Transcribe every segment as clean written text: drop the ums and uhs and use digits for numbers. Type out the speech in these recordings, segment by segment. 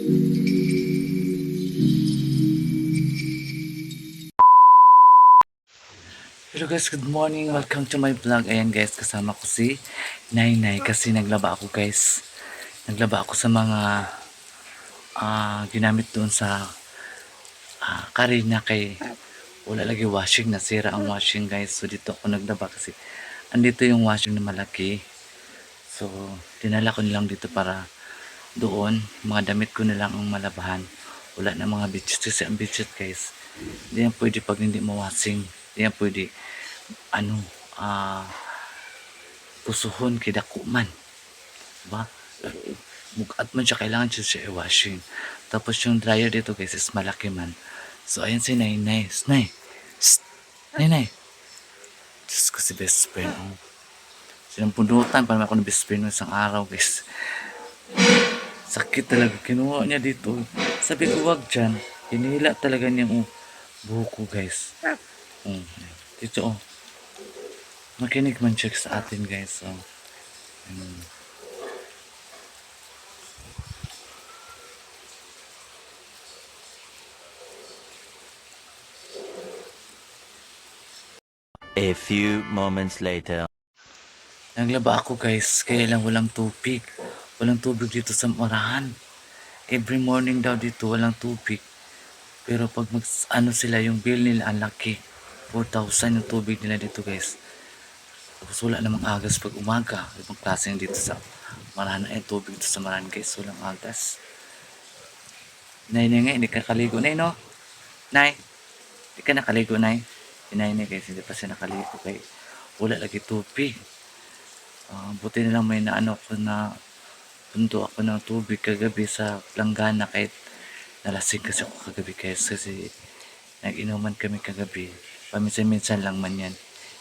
Hello guys, good morning. Welcome to my vlog. Ayan guys, kasama ko si Nainay kasi naglaba ako guys. Naglaba ako sa mga ginamit doon sa karina kay wala lagi washing. Nasira ang washing guys. So dito ako naglaba kasi andito yung washing na malaki. So dinala ko nilang dito para doon. Mga damit ko nilang ang malabahan. Wala na mga beaches kasi ang beaches guys. Hindi yan pwede pag hindi mo washing. Hindi yan pwede ano pusuhon kay dako man, diba? Mugat man siya, kailangan siya i-washing. Tapos yung dryer dito guys is malaki man. So ayan si Nainay. Nay, Shh! Nainay, Diyos ko si best friend, oh. Sinampundutan pa naman ako ng best friend ng isang araw guys. Sakit talaga, kinuha niya dito. Sabi ko wag dyan, hinila talaga niya buhok ko guys. Dito oh, makinig man siya sa atin guys. So A few moments later. naglaba ako guys, kaya lang walang tubig. Walang tubig dito sa Marahan. Every morning daw dito walang tubig. Pero pag ano sila, yung bill nila ang laki. 4,000 yung tubig nila dito guys. Tapos wala namang agas pag umaga. Ibang klase yung dito sa Marahan. Ay tubig dito sa Marahan guys, walang agas. Nay nga, hindi ka kaligo. Nay no? Nay, hindi ka nakaligo nay? Nay guys, hindi pa siya nakaligo kay wala lagi tubig. Buti na lang may naano ko na pundo ako ng tubig kagabi sa langgana kahit nalasing kasi ako kagabi kasi nag-inuman kami kagabi. Paminsan-minsan lang man yan.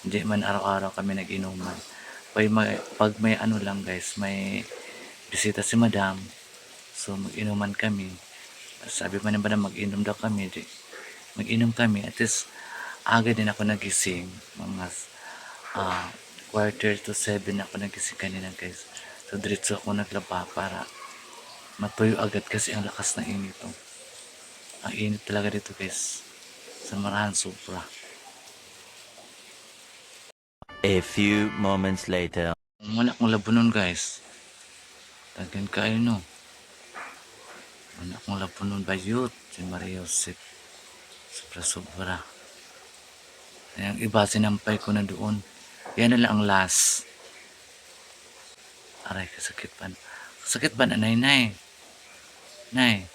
Hindi man araw-araw kami nag-inuman. Pag may ano lang guys, may bisita si madam. So mag-inuman kami. Sabi pa naman na mag-inom daw kami. Mag-inom kami. At least aga din ako nagising. Mga 6:45 ako nagising kanina guys. So diretso ako naglaba para matuyo agad kasi ang lakas na init. Oh. Ang init talaga dito guys. Sa Marahan sobra. A few moments later. Wala akong labo nun guys. Tagan kayo no. Wala akong labo nun bayot. Si Maria Joseph. Sobra. Yung iba sinampay ko na doon. Yan na lang ang last. Aray, kasakit pa. Kasakit ba na, Nay? Nay.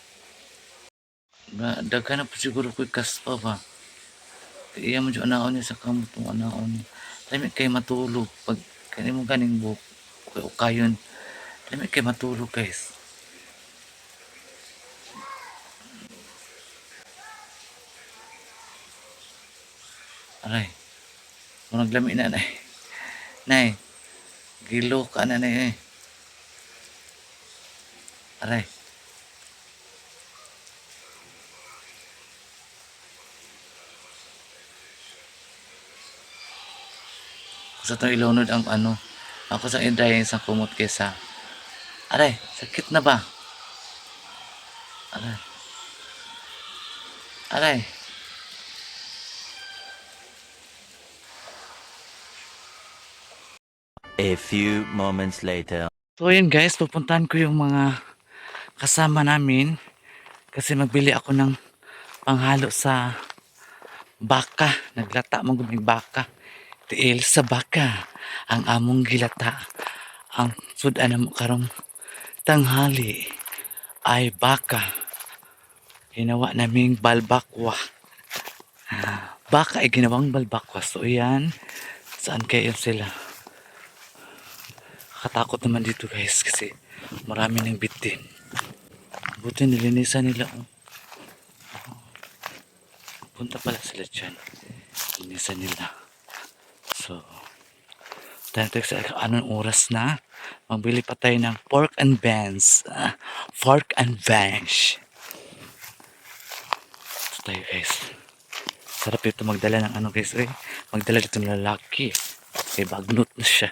Daghan na po siguro ko kaspa ba. Kaya mo dyan anaon niya sa kamot ng anaon niya. Dami kayo matulog. Pag kaya mo ganing buhok. Kayon. Dami kayo matulog guys. Aray. Kung naglami na, Nay. Nay. Gilo ka na, Nay. Aray. Sa itong ilunod ang ano. Ako sa inday isang kumot kesa. Aray, sakit na ba? Aray. A few moments later. So yun guys, pupuntahan ko yung mga kasama namin kasi magbili ako ng panghalo sa baka. Naglata mong guming baka. Tiil sa baka ang among gilata. Ang sudan mo karong tanghali ay baka. Ginawa naming balbakwa. Baka ay ginawang balbakwa. So yan, saan kayo sila? Katakot naman dito guys kasi marami ng bitin. Buti nilinisan nila. Punta pala sila dyan. Linisan nila. So, tayo sa anong oras na? Magbili pa tayo ng pork and beans. Pork and beans. Ito tayo guys. Sarap ito magdala ng ano guys. Magdala dito ng lalaki. Kay bagnot na siya.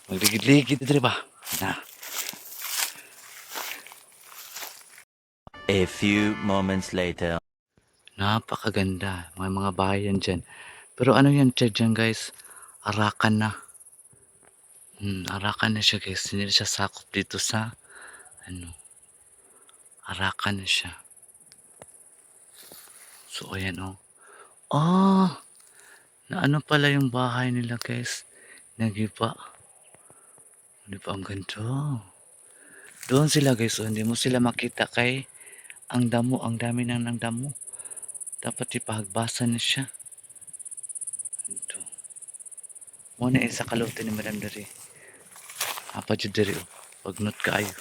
Magligid-ligid dito ba? Na. A few moments later. Napakaganda. Mga bahay yan dyan. Pero ano yan dyan guys? Arakan na. Arakan na siya guys. Hindi na siya sakop dito sa ano. Arakan na siya. So ayan oh. Ah! Na ano pala yung bahay nila guys. Nagiba. Di ba ang ganda? Doon sila guys. Oh, hindi mo sila makita kay ang damo. Ang dami nang ng damo. Dapat ipahagbasan na siya. Ito. Muna isa kalutin ni Madam Dari. Apa dyan Dari oh. Pagnot kaayo.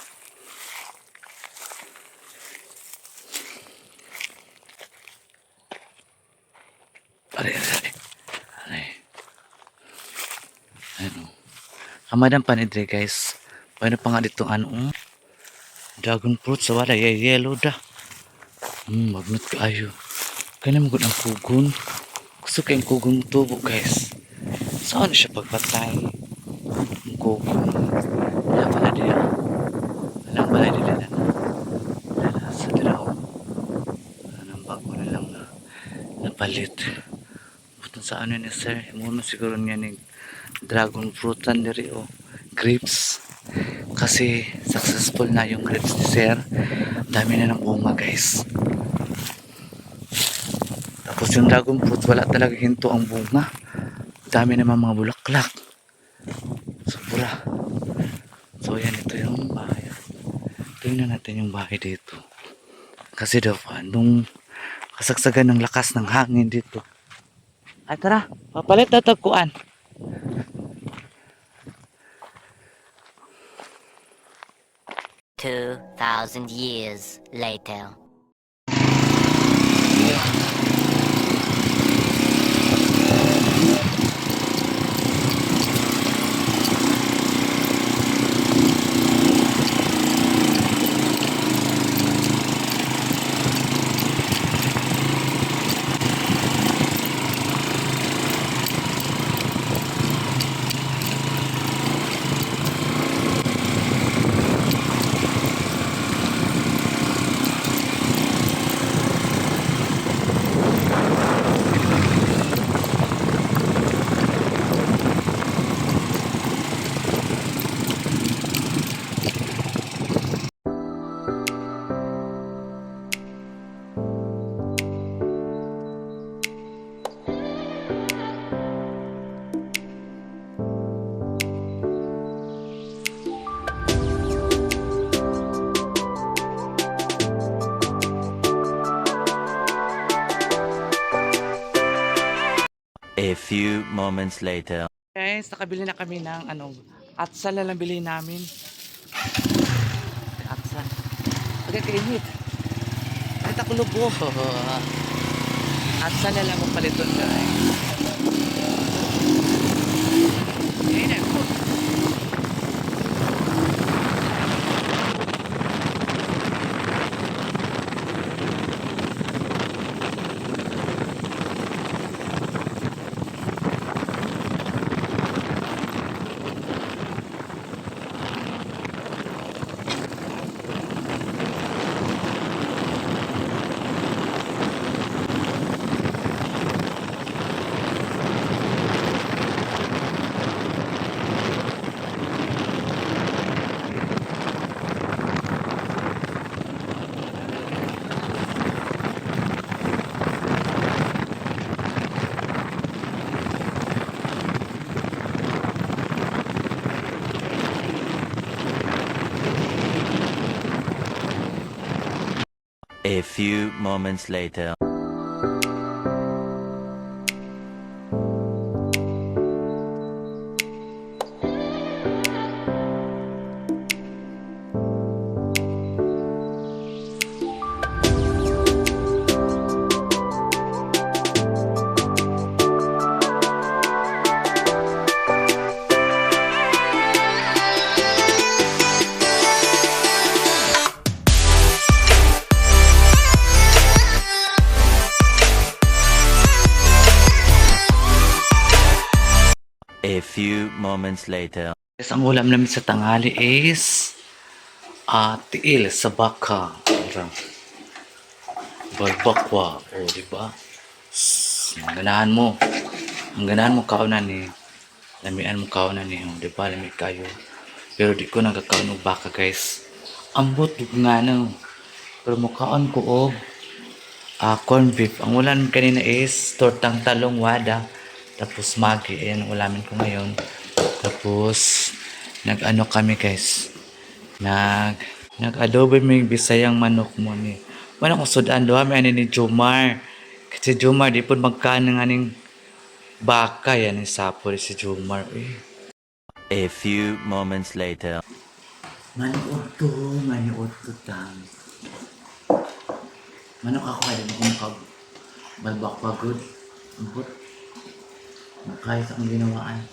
Aray, aray, aray. Aray. Ano. Kamadang panidre guys. Paano pa nga dito ano? Dragon fruit sa wala. Yellow da. Magnot kaayo. Kaya mo ang kugon. Gusto kayong kugon tubo guys. Saan siya pagpatay? Ang kugon. Wala pala dito. Walang balay dito na. Wala sa dalaw. Wala nang bago na lang na napalit. Butang sa ano ni sir. Muna siguro niya ni dragon fruit sandiri o grapes. Kasi successful na yung grapes ni sir. Dami na ng bunga guys. Tapos yung dragon fruit wala talaga hinto ang bunga. Dami naman mga bulaklak. Sobra. So yan ito yung bahay. Tingnan natin yung bahay dito. Kasi daw nung kasagsagan ng lakas ng hangin dito. Ay tara, papalit na tagkuan. Two thousand years later. A few moments later. Guys, nakabili na kami ng ano, atsal na lang bilhin namin. Atsal. Pagka kainit. Kahit ako lubo. Atsal na lang ang paliton guys. Ayan na. A few moments later. A few moments later. Guys, ang ulam namin sa tanghali is tiil sa baka. Balbakwa. O, di ba? Ang ganahan mo. Ang ganahan mo kaunan ni. Lamian mo kaunan ni. O, di ba? Lamig kayo. Pero di ko nagkakaon og baka, guys. Ambot ug nga no. Pero mukhaon ko og corned beef. Ang ulan kanina is tortang talong wada. Tapos magi. Ayan ang ulamin ko ngayon. Tapos nag-ano kami, guys. Nag-adobe may bisayang manok mo ni. Manok ko sudan doha may ani ni Jomar. Kasi Jomar di pud magkaan nga ning baka yan ni sapo si Jomar. A few moments later. Manok to tang. Manok ako kaya di ko makag balbak pagod. Ambot. Makaya sa akong ginawaan.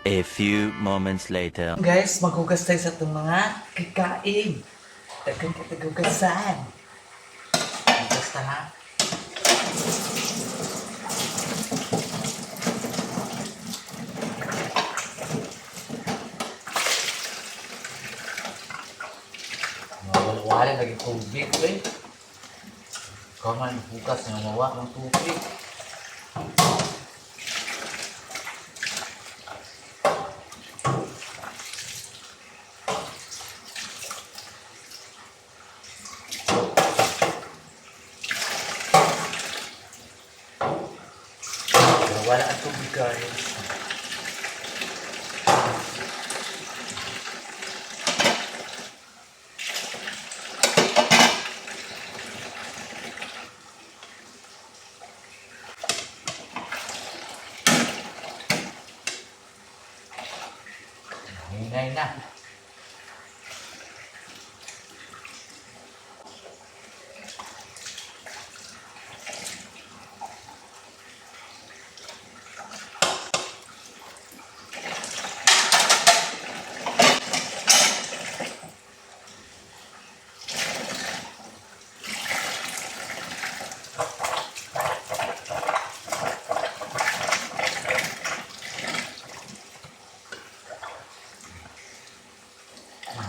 A few moments later. Guys, maghugas tayo sa itong mga kikain. Dagang katagugasan. Hugas ta na. Wala lagi tubig, eh. Ikaw man bukas na mawa ng tubig. Wala ang tubig, guys. Hinay na.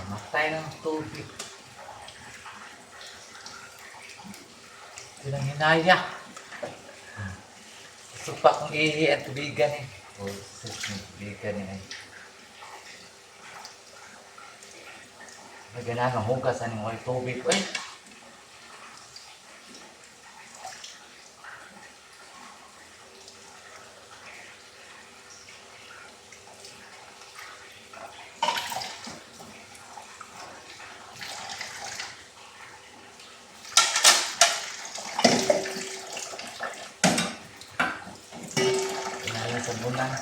Matay ng tubig. Silang hinaya. Gusto pa kong ihi at tubigan eh. O, sis, tubigan eh. Magana ng hugas ang may tubig. Uy! Sabunan.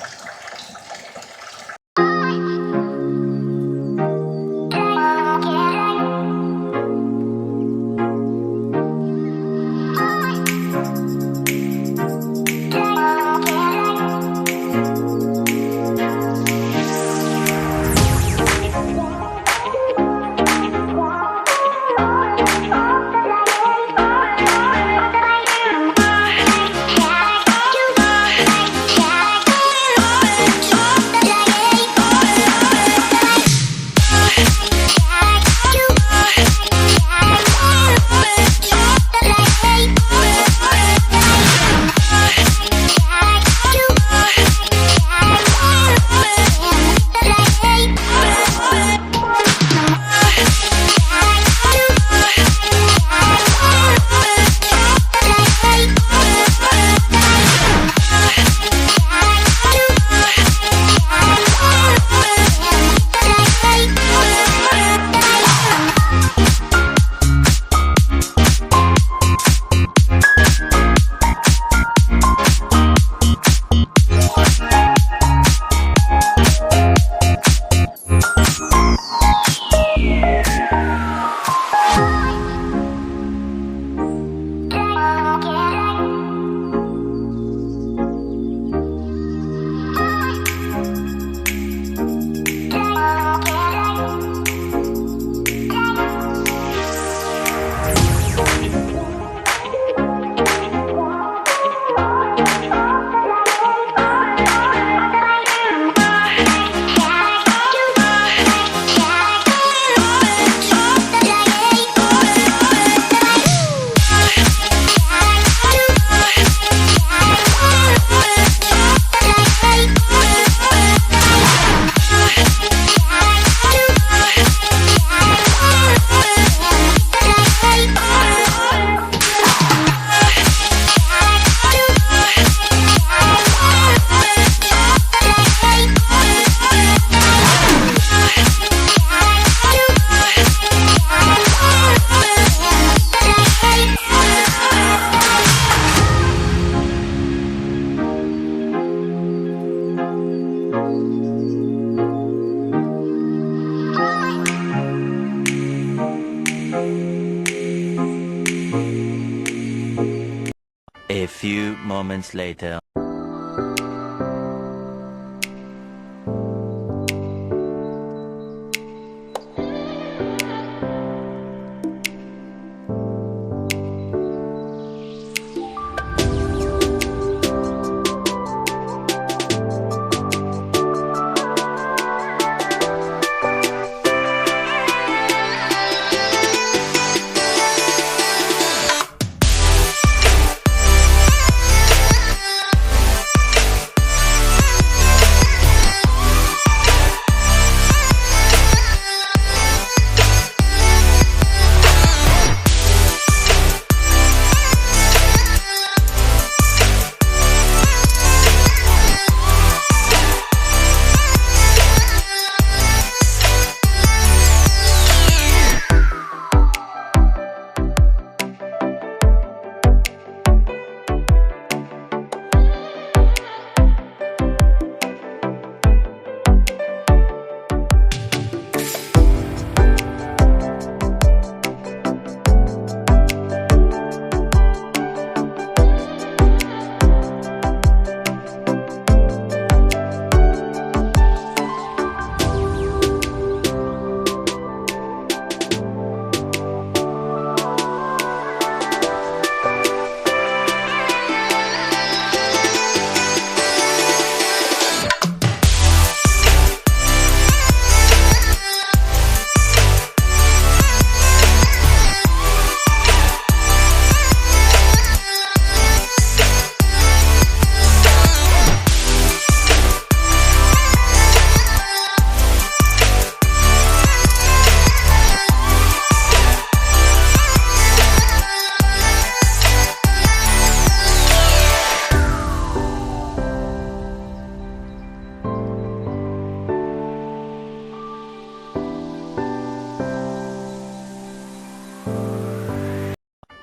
few moments later.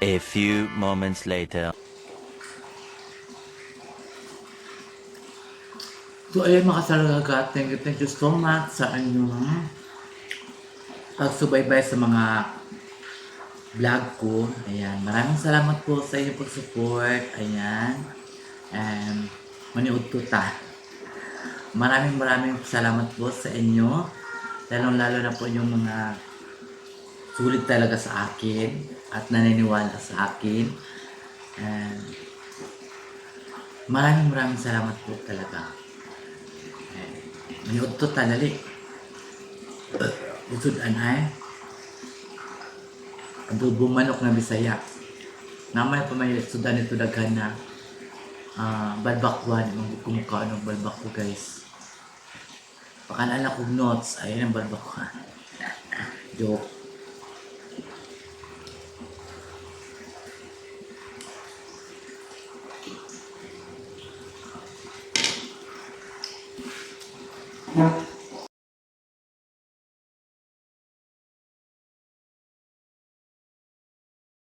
A few moments later. So ayun mga kasalaga, thank you so much sa inyong pagsubaybay sa mga vlog ko. Ayan, maraming salamat po sa inyong pag-support. Ayan, and maniud ko ta. Maraming salamat po sa inyo. Lalo na po yung mga sulit talaga sa akin at naniniwala sa akin. And maraming salamat po talaga. Maniud to ta dali. Usod anay. Adobo manok na Bisaya. Namay pa may sudan ito daghan na balbakwan. Mga kumukha ng balbakwa guys. Pakanala kong notes. Ayun ang balbakwan. Joke. Yeah.